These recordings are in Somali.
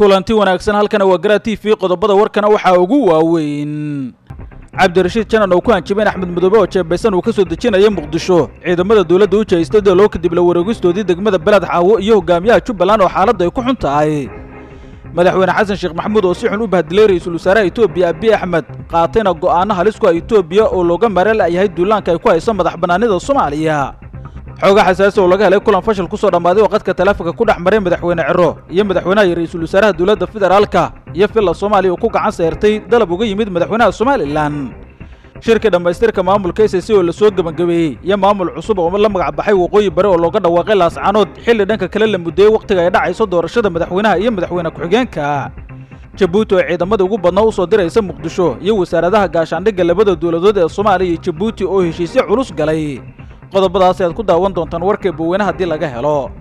kulanti wanaagsan halkan waa Gara TV qodobada warkana waxa ugu waaweyn Cabdirashiid Janan oo ku hanjabay Axmed Madoobe oo jeebaysan uu ka soo dejinayay Muqdisho ciidamada dawladda u jeestay loo kadib la wareegistoodii degmada Balad Xaawo iyo hogaamiyaha Jubbaland oo xaaladda ay ku xun tahay madaxweyne Xasan Sheekh Maxamuud oo si xun u bahdilay ra'iisul wasaaraha Itoobiya Abiy Ahmed qaatayna go'aano halis ku ah Itoobiya oo looga maareel yahay duulaanka ay ku hayso madax banaanida Soomaaliya xoga xasaasi oo laga helay kulan fashil ku soo dhamaaday waqtiga taleefanka ku dhaxmaray madaxweyne Ciro iyo madaxweynaha ra'iisul wasaaraha dawladda federaalka iyo filla Soomaaliya oo ku gacan saartay dalab uga yimid madaxweynaha Somaliland shirka dhamaystirka maamulka SSC oo la soo gabagabeeyay iyo maamul cusub oo la magac baxay waqooyi bari oo looga dhawaaqay laascanood xilli dhanka kale la mudeeyay waqtiga ay dhacayso doorashada madaxweynaha iyo madaxweyne ku-xigeenka Djibouti oo ciidamada ugu badnaa u soo diraysa Muqdisho iyo wasaaradaha gaashaandhigga labada dawladood ee Soomaaliya iyo Djibouti oo heshiisyo culus galay qodobadaas aad ku daawan doontaan warkay baweynaha hadii laga helo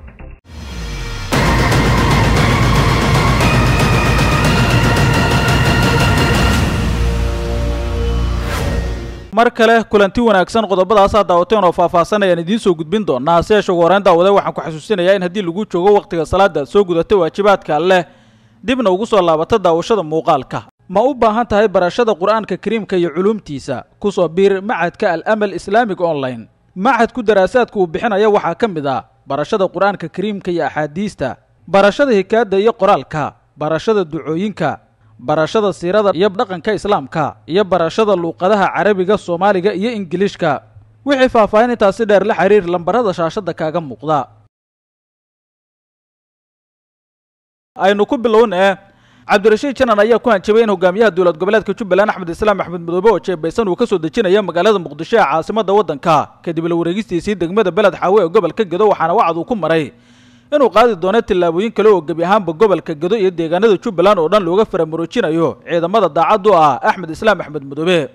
mar kale kulanti wanaagsan qodobadaas aad daawateen oo faahfaahsanayaan idiin soo gudbin doonaa seesho waraan daawada waxaan ku xasuusinayaa in hadii lagu joogo waqtiga salaada soo gudatay waajibaadka Alle dibna ugu soo laabato daawashada muuqaalka ma u baahan tahay barashada Quraanka Kariimka iyo culumtiisa ku soo biir macadka Al-Amal Islamic Online معهد كدراسات كو بixinaya waxa kamida barashada Quraanka Kariimka iyo axaadiista barashada hikaada iyo qoraalka barashada ducooyinka barashada siirada iyo dhaqanka islaamka iyo barashada luqadaha Carabiga Soomaaliga iyo Ingiliishka wixii faahfaahin taasi dheer la xiriir lambarada shaashada kaaga muuqda aynu ku bilownaa Cabdirashiid Janan ayaa ku hanjabay in hogaamiyaha dawlad goboleedka Jubbaland Axmed Islaam Axmed Madoobe oo jeebaysan uu ka soo dejinaya magaalada Muqdisho ee caasimadda waddanka kadib la wareegistiisii degmada Balad Xaawo ee gobolka Gedo waxaana wacd uu ku maray inuu qaadi doono tillaabooyin kale oo gabi ahaanba gobolka Gedo iyo deegaanada Jubbaland oo dhan looga faramuroojinayo ciidamada daacad u ah Axmed Islaam Axmed Madoobe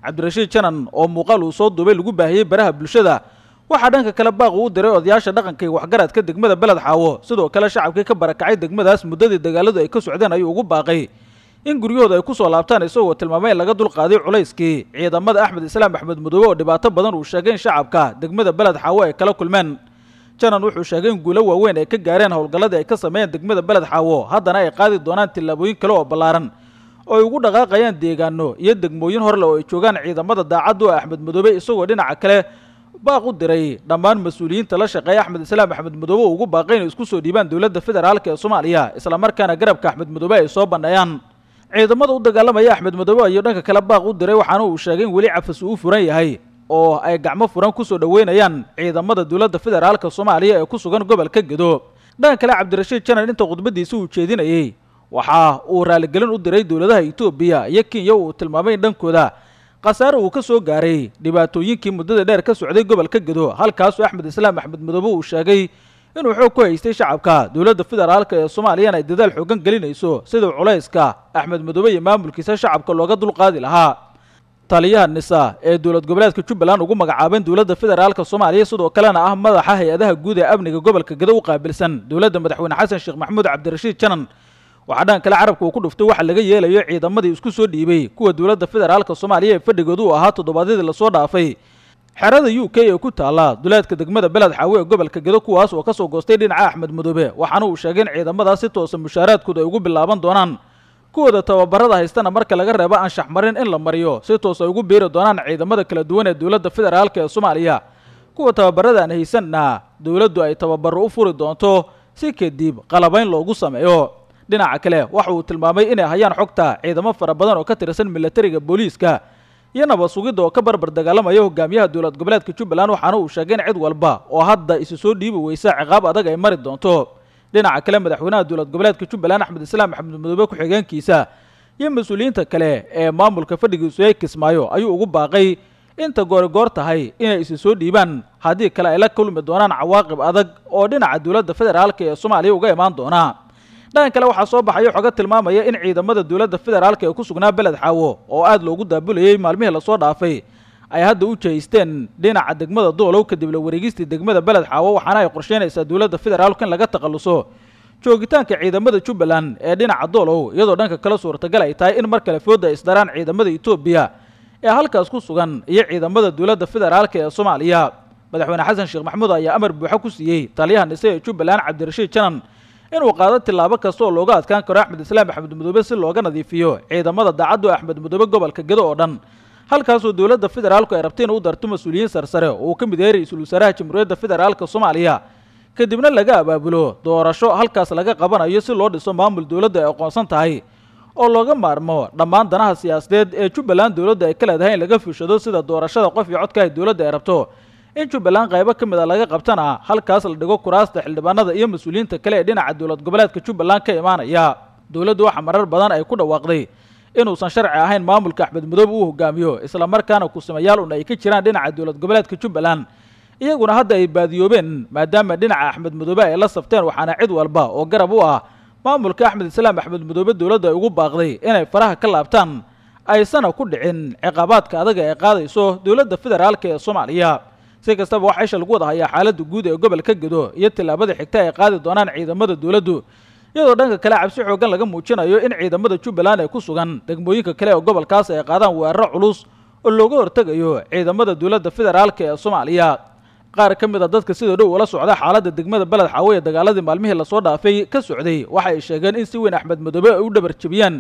Cabdirashiid Janan oo muuqaal uu soo duubay lagu baahiyay baraha bulshada waxa dhanka kale baaq uu diray odayaasha dhaqanka waxgaradka degmada Balad Xaawo sidoo kale shacabka ka barakacay degmadaas muddadii dagaaladu ay ka socdeen ayuu ugu baaqay in guryahooda ay ku soo laabtaan isagoo tilmaamay laga dul qaaday culayskii ciidamada Axmed Islaam Axmed Madoobe oo dhibaato badan uu sheegay in shacabka degmada Balad Xaawo ay kala kulmeen Janan wuxuu sheegay in guulo waaweyn ay ka gaareen howlgallada ay ka sameeyeen degmada Balad Xaawo haddana ay qaadi doonaan tillaabooyin kale oo ballaaran oo ay ugu dhaqaaqayaan deegaano iyo degmooyin hor leh oo ay joogaan ciidamada daacad u ah Axmed Madoobe isagoo dhinaca kale baaq u diray dhammaan mas'uuliyiinta la shaqeeya Axmed Islaam Axmed Madoobe ugu baaqay inay isku soo dhiibaan dawladda federaalka ee Soomaaliya isla markaana garabka Axmed Madoobe ay soo bandhayaan ciidamada u dagaalamaya Axmed Madoobe iyo dhanka kale baaq u diray waxaana uu sheegay in wali cafis uu furan yahay oo ay gacmo furan ku soo dhaweynayaan ciidamada dawladda federaalka Soomaaliya ee ku sugan gobolka Gedo dhanka kale Cabdirashiid Janan inta khudbadiisa uu jeedinayay waxa uu raaligelin u diray dawladaha Itoobiya iyo Kenya uu tilmaamay dhankooda qasaar uu ka soo gaaray dhibaatooyinkii muddada dheer ka socday gobolka Gedo halkaas Axmed Islaam Axmed Madoobe uu sheegay inuu xoog ku haystay shacabka dawladda federaalka ee Soomaaliya ay dadaal xoogan galinayso sida culayska Axmed Madoobe iyo maamulkiisa shacabka looga dul qaadi lahaa taliyaha NISA ee dawlad goboleedka Jubbaland ugu magacaabeen dawladda federaalka Soomaaliya sidoo kalena ah madaxa hay'adaha guud ee amniga gobolka Gedo u qaabilsan dawladda madaxweyne Xasan Sheekh Maxamuud Cabdirashiid Janan waxa dhan kale carabka uu ku dhuftay waxa laga yeelayo ciidamadii isku soo dhiibay kuwa dawladda federaalka Soomaaliya ee fadhigoodu ahaa toddobaadadii la soo dhaafay xerada UK ee ku taala duleedka degmada Balad Xaawo ee gobolka Gedo kuwaas oo ka soo goostay dhinaca Axmed Madoobe waxaana uu sheegay in ciidamadaas si toos ah mushaaraadkooda ay ugu bilaaban doonaan kuwada tababarada haystana marka laga reebo anshax marin in la mariyo si toos ay ugu biiri doonaan ciidamada kala duwan ee dawladda federaalka ee Soomaaliya kuwa tababarada aan haysanna dawladdu ay tababaro u furi doonto si kadib qalabayn loogu sameeyo dhinaca kale waxa uu tilmaamay inay hayaan xogta ciidamo fara badan oo ka tirsan militariga booliiska iyo nabad sugidda oo ka barbar dagaalamaya hogaamiyaha dawlad goboleedka Jubbaland waxaana uu sheegay in cid walba oo hadda isu soo dhiibi weysa ciqaab adag ay mari doonto dhinaca kale madaxweynaha dawlad goboleedka Jubbaland Axmed Islaam Axmed Madoobe ku xigeenkiisa iyo mas'uuliyiinta kale ee maamulka fadhigiisu ay Kismaayo ayuu ugu baaqay inta goor tahay inay isu soo dhiibaan hadii kale ay la kulmi doonaan cawaaqib adag oo dhinaca dawladda federaalka ee Soomaaliya uga imaan doona dhan kale waxa soo baxay xoga tilmaamaya in ciidamada dawladda federaalka ee ku sugnaa Balad Xaawo oo aad loogu daabulayay maalmihii la soo dhaafay ay hadda u jeesteen dhinaca degmada Doolow kadib la wareegistii degmada Balad Xaawo waxaana ay qorsheynaysaa dawladda federaalka in laga taqaluso joogitaanka ciidamada Jubbaland ee dhinaca Doolow iyadoo dhanka kale suurtagal ay tahay in mar kale fooda isdaraan ciidamada Itoobiya ee halkaas ku sugan iyo ciidamada dawladda federaalka ee Soomaaliya madaxweyne Xasan Sheekh Maxamuud ayaa amar buuxa ku siiyay taliyaha NISA ee Jubbaland Cabdirashiid Janan inuu qaado tilaabo kasta oo looga adkaan karo Axmed Islaam Axmed Madoobe si looga nadiifiyo ciidamada daacadda Axmed Madoobe gobolka Gedo oo dhan halkaas oo dawladda federaalku ay rabteen u darto mas'uuliyiin sarsare oo ka mid ah ra'iisul wasaaraha Jamhuuriyadda Federaalka Soomaaliya kadibna laga abaabulo doorasho halkaas laga qabanayo si loo dhiso maamul dawladda ay aqoonsan tahay oo looga maarmo dhammaan danaha siyaasadeed ee Jubbaland dawladda ay ka leedahay in laga fushado sida doorashada qof iyo codka ay dawladda ay rabto in Jubbaland qaybo ka mid ah laga qabtana halkaas la dhigo kuraasta xildhibaanada iyo mas'uuliyiinta kale ee dhinaca dawlad goboleedka Jubbaland ka imaanaya dawladdu waxa marar badan ay ku dhawaaqday inuusan sharci ahayn maamulka Axmed Madoobe uu hogaamiyo isla markaana ku sameeyaal ay ka jiraan dhinaca dawlad goboleedka Jubbaland iyaguna hadda ay baadiyoobeen maadaama dhinaca Axmed Madoobe ay la safteen waxaana cid walba oo garab u ah maamulka Axmed Islaam Axmed Madoobe dawladda ay ugu baaqday inay faraha ka laabtaan aysan ku dhicin ciqabaadka adag ee qaadayso dawladda federaalka ee Soomaaliya si kastaba waxa ay lagu wada hayaa xaaladda guud ee gobolka Gedo iyo tilaabada xigta ay qaadi doonaan ciidamada dawladdu iyadoo dhanka kale cabsi xoogan laga muujinayo in ciidamada Jubbaland ay ku sugan degmooyinka kale ee gobolkaas ay qaadaan weeraro culus oo looga hortagayo ciidamada dawladda federaalka ee Soomaaliya qaar ka mid ah dadka sida dhow ula socda xaaladda degmada Balad Xaawo ee dagaaladii maalmihii la soo dhaafay ka socday waxa ay sheegeen in si weyn Axmed Madoobe ay u dhabar jabiyeen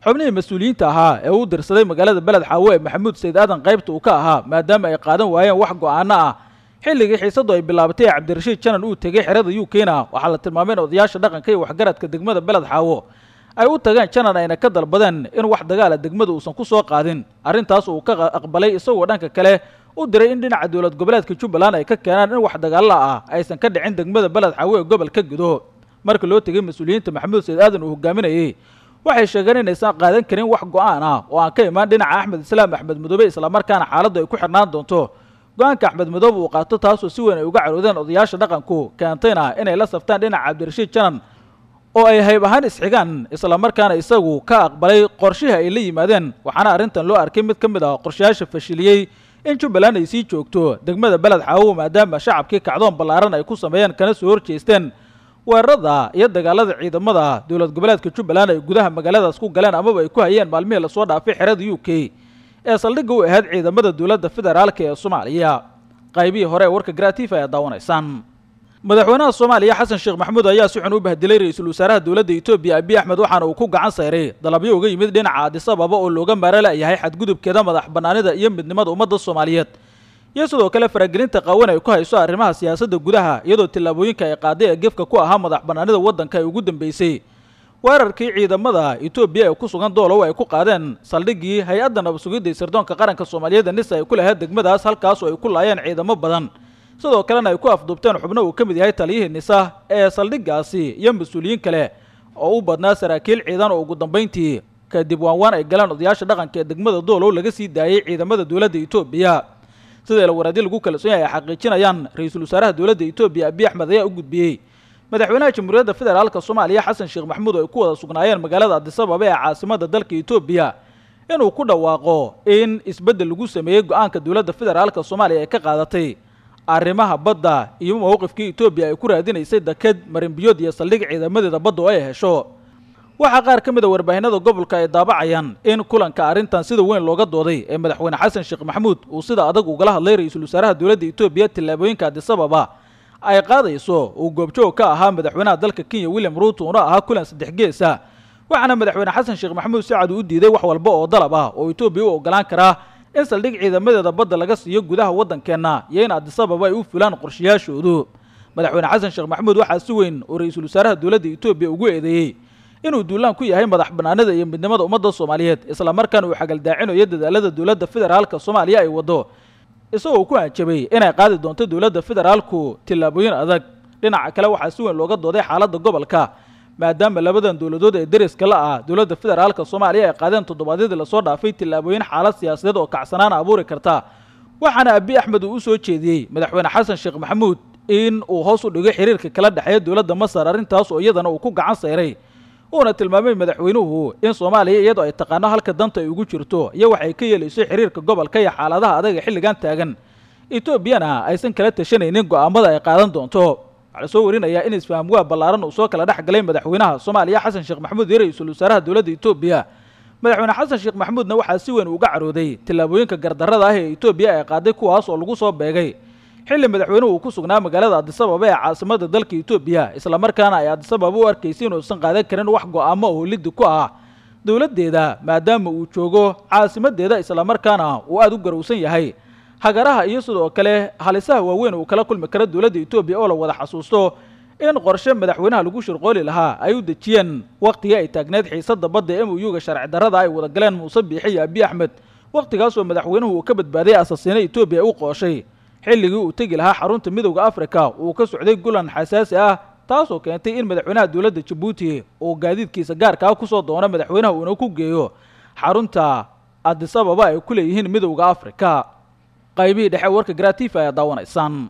xubnihii mas'uuliyiinta ahaa ee uu dirsaday magaalada Balad Xaawo ee Maxamuud Sayd Aadan qaybta uu ka ahaa maadaama ay qaadan waayeen wax go'aano ah xilligii xiisadu ay bilaabatay Cabdirashiid Janan uu tagay xerada UK-na waxa la tilmaamay in odayaasha dhaqanka iyo waxgaradka degmada Balad Xaawo ay u tagaan Janan ayna ka dalbadeen in wax dagaal ah degmada uusan ku soo qaadin arrintaas uu ka aqbalay isagoo dhanka kale u diray in dhinaca dawlad goboleedka Jubbaland ay ka keenaan in wax dagaal ah aysan ka dhicin degmada Balad Xaawo ee gobolka Gedo marka loo tagay mas'uuliyiinta Maxamuud Sayd Aadan uu hogaaminayay waxay sheegeen in aysan qaadan karin wax go'aan ah oo aan ka imaan dhinaca Axmed Islaam Axmed Madoobe isla markaana xaaladdu ay ku xirnaan doonto go'aanka Axmed Madoobe uu qaato taas oo si weyn ay uga caroodeen odayaasha dhaqanku keentayna inay la saftaan dhinaca Cabdirashiid Janan oo ay hayb ahaan isxigaan isla markaana isagu ka aqbalay qorshihii ay la yimaadeen waxaana arrintan loo arkay mid ka mid ah qorshayaasha fashiliyay in Jubbaland ay sii joogto degmada Balad Xaawo maadaama shacabkii kacdoon ballaaran ay ku sameeyeen kana soo horjeesteen weerarada iyo dagaalada ciidamada dawlad goboleedka Jubbaland ay gudaha magaaladaas ku galeen amaba ay ku hayeen maalmihii la soo dhaafay xerada UK ee saldhigga u ahayd ciidamada dawladda federaalka ee Soomaaliya qaybihii hore warka Gratiif ay daawanaysaan madaxweynaha Soomaaliya Xasan Sheekh Maxamuud ayaa si xun u bahdilay ra'iisul wasaaraha dawladda Itoobiya Abiy Ahmed waxaana uu ku gacan sayray dalabyo uga yimid dhinaca Addis Ababa oo looga maaralayahay xadgudubkeeda madax banaanida iyo midnimada ummadda Soomaaliyeed iyo sidoo kale faragelinta qawan ay ku hayso arrimaha siyaasadda gudaha iyadoo tilaabooyinka ay qaaday ee gefka ku ahaa madax banaanida waddanka ay ugu dambeysay weerarkii ciidamada Itoobiya ee ku sugan Doolow ay ku qaadeen saldhiggii hay'adda nabad sugidda sirdoonka qaranka Soomaaliyeed NISA ay ku lahayd degmadaas halkaas oo ay ku laayeen ciidamo badan sidoo kalena ay ku afduubteen xubno uu ka mid yahay taliyihii NISA ee saldhiggaasi iyo mas'uuliyiin kale oo u badnaa saraakiil ciidan oo ugu dambeyntii kadib waan ay galeen odayaasha dhaqanka ee degmada Doolow laga sii daayay ciidamada dawladda Itoobiya sida la waraadi lagu kala soo yahay xaqiijinayaan ra'iisul wasaaraha dawladda Itoobiya Abiy Ahmed ayaa u gudbiyay madaxweynaha Jamhuuriyadda Federaalka Soomaaliya Xasan Sheekh Maxamuud oo ku wada sugnaayeen magaalada Addis Ababa ee caasimadda dalka Itoobiya inuu ku dhawaaqo in isbedel lagu sameeyay go'aanka dawladda federaalka Soomaaliya ay ka qaadatay arrimaha badda iyo mowqifkii Itoobiya ay ku raadinaysay dakad marinbiyood iyo saldhig ciidamadeeda badda oo ay hesho waxa qaar ka mid ah warbaahinada gobolka ay daabacayaan in kulanka arrintan sida weyn looga dooday ee madaxweyne Xasan Sheekh Maxamuud uu sida adag uga hadlay ra'iisul wasaaraha dawladda Itoobiya tilaabooyinka Addis Ababa ay qaadayso uu goobjoog ka ahaa madaxweynaha dalka Kenya William Ruto oo ahaa kulan saddex gees ah waxaana madaxweyne Xasan Sheekh Maxamuud si cad u diiday wax walba oo dalab ah oo Itoobiya u ogolaan kara in saldhig ciidamadeeda badda laga siiyo gudaha waddankeena iyo in Addis Ababa ay u fulaan qorshayaashoodu madaxweyne Xasan Sheekh Maxamuud waxa si weyn oo ra'iisul wasaaraha dawladda Itoobiya ugu eedeeyay inuu duulaan ku yahay madax banaanida iyo midnimada ummadda Soomaaliyeed isla markaana uu xagal daacinayo dadaalada dawladda federaalka Soomaaliya ay wado isagoo ku anjabay inay qaadi doonto dawladda federaalku tilaabooyin adag dhinaca kale waxa si weyn looga dooday xaaladda gobolka maadaama labadan dawladood ee dariska la ah dawladda federaalka Soomaaliya ay qaadeen toddobaadyadii la soo dhaafay tilaabooyin xaalad siyaasadeed oo kacsanaan abuuri karta waxaana Abiy Ahmed uu soo jeediyay madaxweyne Xasan Sheekh Maxamuud in uu hoos u dhigo xiriirka kala dhaxeeya dawladda Masar arrintaas oo iyadana uu ku gacan sayray una tilmaamay madaxweynuhu in Soomaaliya iyadoo ay taqaano halka danta ay ugu jirto iyo waxay ka yeelayso xiriirka gobolka iyo xaaladaha adag ee xilligan taagan Itoobiyana aysan kala tashanaynin go'aamada ay qaadan doonto waxa soo warinaya in isfaham waa ballaaran uu soo kala dhaxgalay madaxweynaha Soomaaliya Xasan Sheekh Maxamuud iyo ra'iisul wasaaraha dawladda Itoobiya madaxweyne Xasan Sheekh Maxamuudna waxa si weyn uga carooday tilaabooyinka gardarrada ah ee Itoobiya ay qaaday kuwaas oo lagu soo beegay xilli madaxweynuhu uu ku sugnaa magaalada Addis Ababa ee caasimadda dalka Itoobiya isla markaana ay Addis Ababa u arkaysay inuu san qaadan karin wax go'aamo oo lid ku ah dawladdeeda maadaama uu joogo caasimadeeda isla markaana uu aad u garowsan yahay hagaraha iyo sidoo kale halisaha waaweyn uu kala kulmi karo dawladda Itoobiya oo la wada xasuusto in qorshe madaxweynaha lagu shirqooli lahaa ay u dejiyeen waqtiga ay taagneed xiisadda badda MOU-ga sharci darrada ay wada galeen Muuse Biixi iyo Abiy Ahmed waqtigaas oo madaxweynuhu uu ka badbaaday asasiinada Itoobiya u qooshay xilligii uu tagi lahaa xarunta midowga Afrika uu ka socday gulan xasaasi ah taasoo keentay in madaxweynaha dawladda Djibouti uu gaadiidkiisa gaarka ah ku soo doono madaxweynaha uu ku geeyo xarunta Addis Ababa ay ku leeyihiin midowga Afrika qaybihii dhexe warka Gratifa ayaa daawanaysaan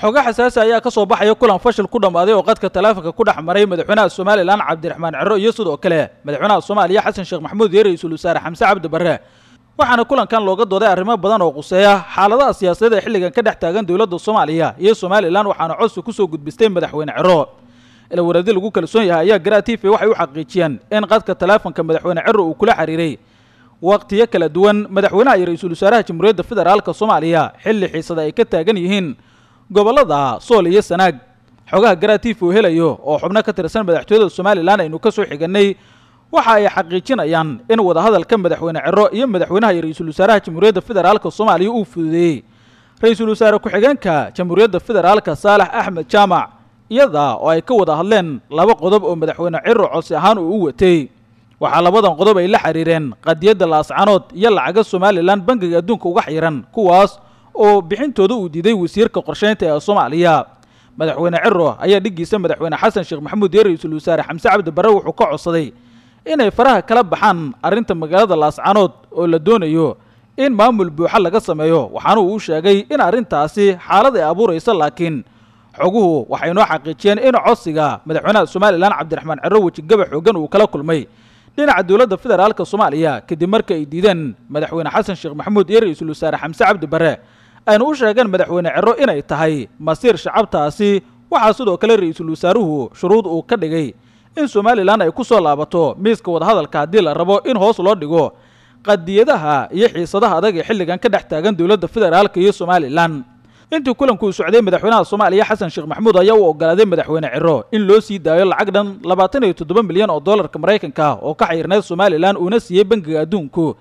xoga xasaasi ayaa ka soo baxaya kulan fashil ku dhamaaday oo qadka taleefanka ku dhaxmaray madaxweynaha Soomaaliland Cabdiraxmaan Ciro iyo sidoo kale madaxweynaha Soomaaliya Xasan Sheekh Maxamuud iyo ra'iisul wasaare Xamse Cabdi Barre waxaana kulankan looga dooday arrimo badan oo quseeya xaaladaha siyaasadeed ee xilligan ka dhex taagan dawladda Soomaaliya iyo Soomaaliland waxaana codsi ku soo gudbistay madaxweyne Ciro ila waradi lagu kalsoon yahay ayaa Gratifa waxay u xaqiijiyeen in qadka taleefanka madaxweyne Ciro uu kula xiriiray waqtiyo kala duwan madaxweynaha iyo ra'iisul wasaaraha Jamhuuriyadda Federaalka Soomaaliya xilli xiisada ay ka taagan yihiin gobolada Sool iyo Sanaag xogaha Gratifa uu helayo oo xubno ka tirsan madaxtooyada Soomaaliland aynu ka soo xiganay waxa ay xaqiijinayaan in wada hadalka madaxweyne Ciro iyo madaxweynaha iyo ra'iisul wasaaraha Jamhuuriyadda Federaalka Soomaaliya uu fududeeyay ra'iisul wasaare ku-xigeenka Jamhuuriyadda Federaalka Saalax Axmed Jaamac iyada oo ay ka wada hadleen laba qodob oo madaxweyne Ciro codsi ahaan uu u watay waxa labadan qodob ay la xiriireen qadiyadda laascanood iyo lacaga Soomaaliland bangiga adduunka uga xiran kuwaas oo bixintooda uu diiday wasiirka qorsheynta ee Soomaaliya madaxweyne Ciro ayaa dhigiisa madaxweyne Xasan Sheekh Maxamuud iyo ra'iisul wasaare Xamse Cabdi Barre wuxuu ka codsaday inay faraha kala baxaan arrinta magaalada laascanood oo la doonayo in maamul buuxa laga sameeyo waxaana uu sheegay in arrintaasi xaalad ay abuurayso laakiin xoguhu waxay noo xaqiijiyeen in codsiga madaxweynaha Soomaaliland Cabdiraxmaan Ciro wajigaba xoogan uu kala kulmay dhinaca dawladda federaalka Soomaaliya kadib markii ay diideen madaxweyne Xasan Sheekh Maxamuud iyo ra'iisul wasaare Xamse Cabdi Barre aynu u sheegeen madaxweyne Ciro inay tahay masiir shacabtaasi waxa sidoo kale ra'iisul wasaaruhu shuruud uu ka dhigay in Soomaaliland ay ku soo laabato miiska wada hadalka hadii la rabo in hoos loo dhigo qadiyadaha iyo xiisadaha adag ee xilligan ka dhex taagan dawladda federaalka iyo Soomaaliland intii kulanku socday madaxweynaha Soomaaliya Xasan Sheekh Maxamuud ayaa u ogolaaday madaxweyne Ciro in loo sii daayo lacag dhan 27 milyan oo dollarka Mareykanka oo ka xiriirnay Soomaaliland una siiyay bangiga adduunku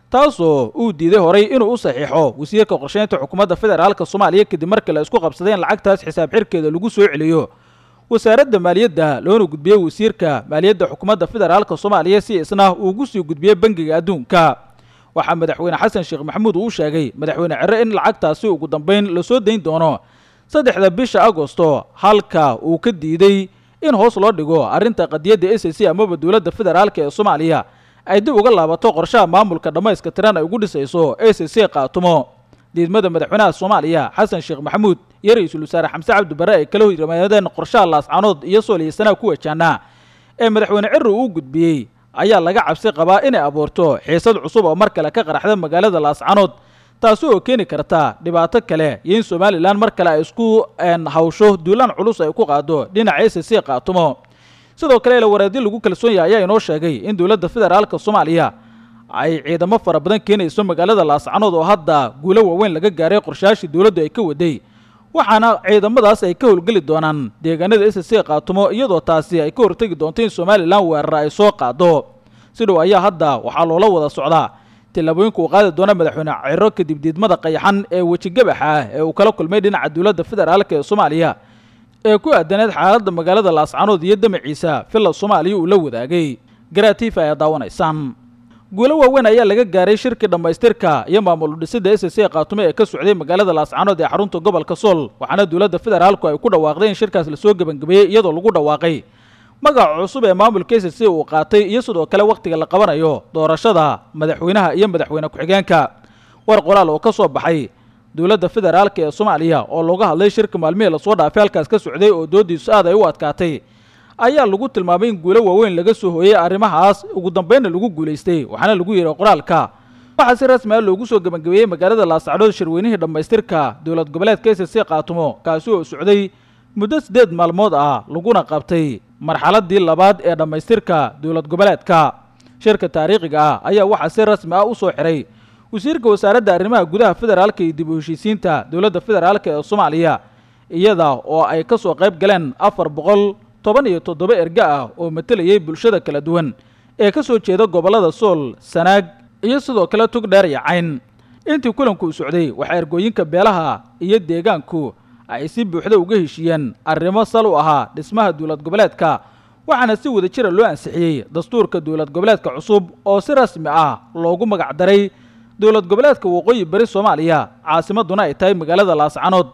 taasoo uu diiday horay inuu u saxiixo wasiirka qorsheynta xukuumadda federaalka Soomaaliya kadib markii la isku qabsadeen lacagtaas xisaab xirkeeda lagu soo celiyo wasaaradda maaliyadda loona gudbiyay wasiirka maaliyadda xukuumadda federaalka Soomaaliya si isna uu ugu sii gudbiyay bangiga adduunka waxa madaxweyne Xasan Sheekh Maxamuud uu sheegay madaxweyne Ciro in lacagtaasi ugu dambeyn la soo deyn doono 3 bisha Agoosto halka uu ka diiday in hoos loo dhigo arrinta qadiyadda SSC ama dawladda federaalka ee Soomaaliya ay dib uga laabato qorshaha maamulka dhamayska tiran ay ugu dhisayso SSC qaatumo diidmada madaxweynaha Soomaaliya Xasan Sheekh Maxamuud iyo ra'iisul wasaare Xamse Cabdi Barre ay kala horimaadeen qorshaha laascanood iyo Sool iyo Sanaag ku wajahna ee madaxweyne Ciro uu gudbiyay ayaa laga cabsi qabaa inay abuurto xiisad cusub oo mar kale ka qaraxda magaalada laascanood taasoo oo keeni karta dhibaato kale iyo in Soomaaliland mar kale ay isku hawsho duulaan culus ay ku qaado dhinaca SSC qaatumo sidoo kale la waraadi lagu kalsoon yahay ayaa inoo sheegay in dawladda federaalka Soomaaliya ay ciidamo fara badan keenayso magaalada laascanood oo hadda guulo waaweyn laga gaaray qorshaashii dawladdu ay ka waday waxaana ciidamadaas ay ka howlgeli doonaan deegaanada SSC qaatumo iyadoo taasi ay ka hortagi doonto in Soomaaliland weerar ay soo qaado sidoo ayaa hadda waxaa loola wada socdaa tilaabooyinka uu qaadi doona madaxweyne Ciro kadib diidmada qayaxan ee wajigabaxa ee uu kala kulmay dhinaca dawladda federaalka ee Soomaaliya ee ku aadaneed xaaladda magaalada laascanood iyo damaciisa filla Soomaaliya uu la wadaagay Gratifa ayaa daawanaysaan guulo waaweyn ayaa laga gaaray shirki dhamaystirka iyo maamul dhisidda SSC qaatumo ee ka socday magaalada laascanood ee xarunta gobolka Sool waxaana dawladda federaalku ay ku dhawaaqday in shirkaas la soo gabagabeeyay iyadoo lagu dhawaaqay magaca cusub ee maamulka SSC uu qaatay iyo sidoo kale waqtiga la qabanayo doorashada madaxweynaha iyo madaxweyne ku-xigeenka war qoraal oo ka soo baxay dawladda federaalka ee Soomaaliya oo looga hadlay shirka maalmihii la soo dhaafay halkaas ka socday oo doodiisu aad ay u adkaatay ayaa lagu tilmaamay in guulo waaweyn laga soo hooyay arrimahaas ugu dambeynna lagu guuleystay waxaana lagu yiri qoraalka waxa si rasmi ah loogu soo gabagabeeyay magaalada laascanood shirweynihii dhamaystirka dawlad goboleedka SSC qaatumo kaasi oo socday muddo 8 maalmood ah laguna qabtay marxaladii labaad ee dhamaystirka dawlad goboleedka shirka taariikhiga ah ayaa waxa si rasmi ah u soo xiray wasiirka wasaaradda arrimaha gudaha federaalka iyo dib u heshiisiinta dowladda federaalka ee Soomaaliya iyada oo ay ka soo qayb galeen 417 erga ah oo matalayay bulshada kala duwan ee ka soo jeeda gobolada Sool, Sanaag iyo sidoo kale Togdheer iyo Cayn. intii kulanku socday waxa ergooyinka beelaha iyo deegaanku ay si buuxda uga heshiiyeen arrimo sal u ahaa dhismaha dowlad goboleedka, waxaana si wada jir loo ansixiyay dastuurka dowlad goboleedka cusub oo si rasmi ah loogu magac daray dowlad goboleedka Waqooyi Bari Soomaaliya, caasimaduna ay tahay magaalada Laascaanood.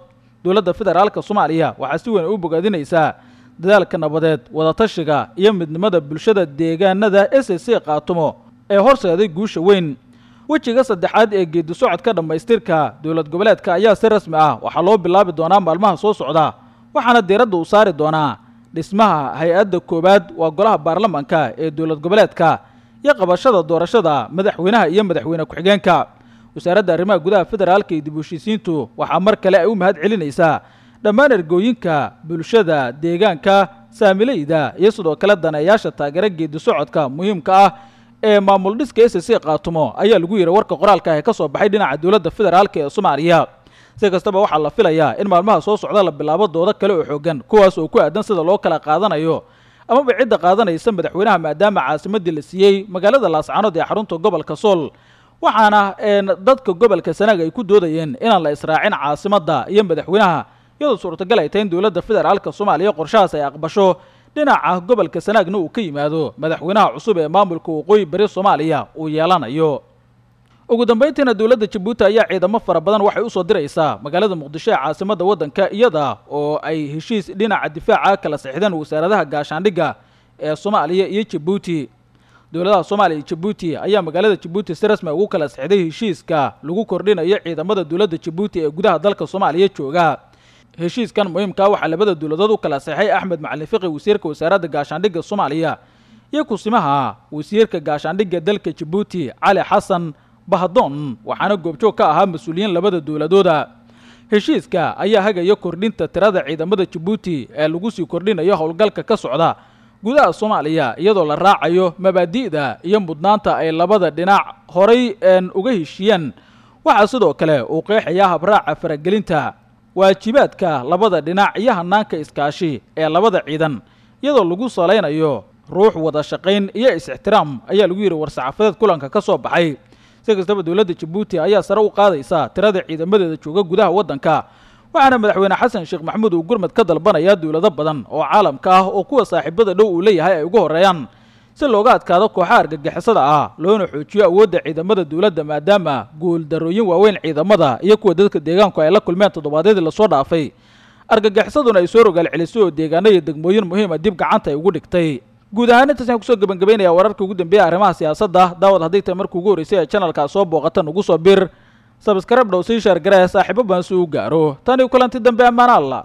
dowladda federaalka Soomaaliya waxa si weyn u bogaadinaysaa dadaalka nabadeed, wada tashiga iyo midnimada bulshada deegaanada SSC Qaatumo ee horseeday guusha weyn. wejiga saddexaad ee geedi socodka dhamaystirka dowlad goboleedka ayaa si rasmi ah waxa loo bilaabi doonaa maalmaha soo socda, waxaana diiradda u saari doonaa dhismaha hay-adda koobaad waa golaha baarlamaanka ee dowlad goboleedka iyo qabashada doorashada madaxweynaha iyo madaxweyne ku-xigeenka. wasaaradda arrimaha gudaha federaalka iyo dib u heshiisiintu waxaa mar kale ay u mahad celinaysaa dhammaan ergooyinka bulshada deegaanka, saamilayda iyo sidoo kale daneeyaasha taageera geedi socodka muhiimka ah ee maamul dhiska SSC Qaatumo ayaa lagu yiri warka qoraalka ah ee ka soo baxay dhinaca dowladda federaalka ee Soomaaliya. si kastaba waxaa la filayaa in maalmaha soo socda la bilaabo doodo kale oo xoogan kuwaas oo ku aadan sida loo kala qaadanayo ama cidda qaadanaysa madaxweynaha maadaama caasimadii la siiyay magaalada Laascaanood ee xarunta gobolka Sool, waxaana dadka gobolka Sanaag ay ku doodayeen inaan la israacin caasimadda iyo madaxweynaha iyadoo suurtagal ay tahay in dowladda federaalka Soomaaliya qorshahaas ay aqbasho dhinaca gobolka Sanaagna uu ka yimaado madaxweynaha cusub ee maamulka Waqooyi Bari Soomaaliya uu yeelanayo. ugu dambeyntiina dowladda Djibouti ayaa ciidamo fara badan waxay u soo diraysaa magaalada Muqdisho ee caasimadda waddanka iyada oo ay heshiis dhinaca difaaca kala saxiixdeen wasaaradaha gaashaandhigga ee Soomaaliya iyo Djibouti. dowladaha Soomaaliya iyo Djibouti ayaa magaalada Djibouti si rasmi ah ugu kala saxiixday heshiiska lagu kordhinayo ciidamada dowladda Djibouti ee gudaha dalka Soomaaliya jooga. heshiiskan muhiimka waxa labada dowladood u kala saxay Axmed Macalin Fiqi wasiirka wasaaradda gaashaandhigga Soomaaliya iyo kusimaha wasiirka gaashaandhigga dalka Djibouti Cali Xasan Bahdoon, waxaana goobjoog ka ahaa mas'uuliyiin labada dowladooda. heshiiska ayaa hagaya kordhinta tirada ciidamada Djibouti ee lagu sii kordhinayo howlgalka ka socda gudaha Soomaaliya iyadoo la raacayo mabaadi'da iyo mudnaanta ay labada dhinac horay uga heshiiyeen. waxaa sidoo kale uu qeexayaa habraaca faragelinta waajibaadka labada dhinac iyo hanaanka iskaashi ee labada ciidan iyadoo lagu saleynayo ruux wada shaqayn iyo is-ixtiraam ayaa lagu yiri war-saxaafadeed kulanka ka soo baxay. si kastaba dowladda Djibouti ayaa sare u qaadaysa tirada ciidamadeeda jooga gudaha waddanka, waxaana madaxweyne xasan sheekh maxamuud uu gurmad ka dalbanaya dowlado badan oo caalamka ah oo kuwa saaxiibada dhow uu leeyahay ay ugu horeeyaan si looga adkaado kooxaha argagixisada ah loona xoojiyo awoodda ciidamada dowladda maadaama guul darooyin waaweyn ciidamada iyo kuwa dadka deegaanku ay la kulmeen toddobaadyadii lasoo dhaafay. argagixisaduna ay soo rogaal celisay oo deegaano iyo degmooyin muhiim ah dib gacanta ay ugu dhigtay. guud ahaan intaas ayaan kusoo gabagabaynayaa wararka ugu dambeeya arrimaha siyaasadda. daawad haddii tahay markii ugu horeysay ee channelka soo booqatan ugu soo bir subscribe dhow sii share garee saaxiibo baan si uu gaaro. tan iyo kulanti dambe ammaan Allah.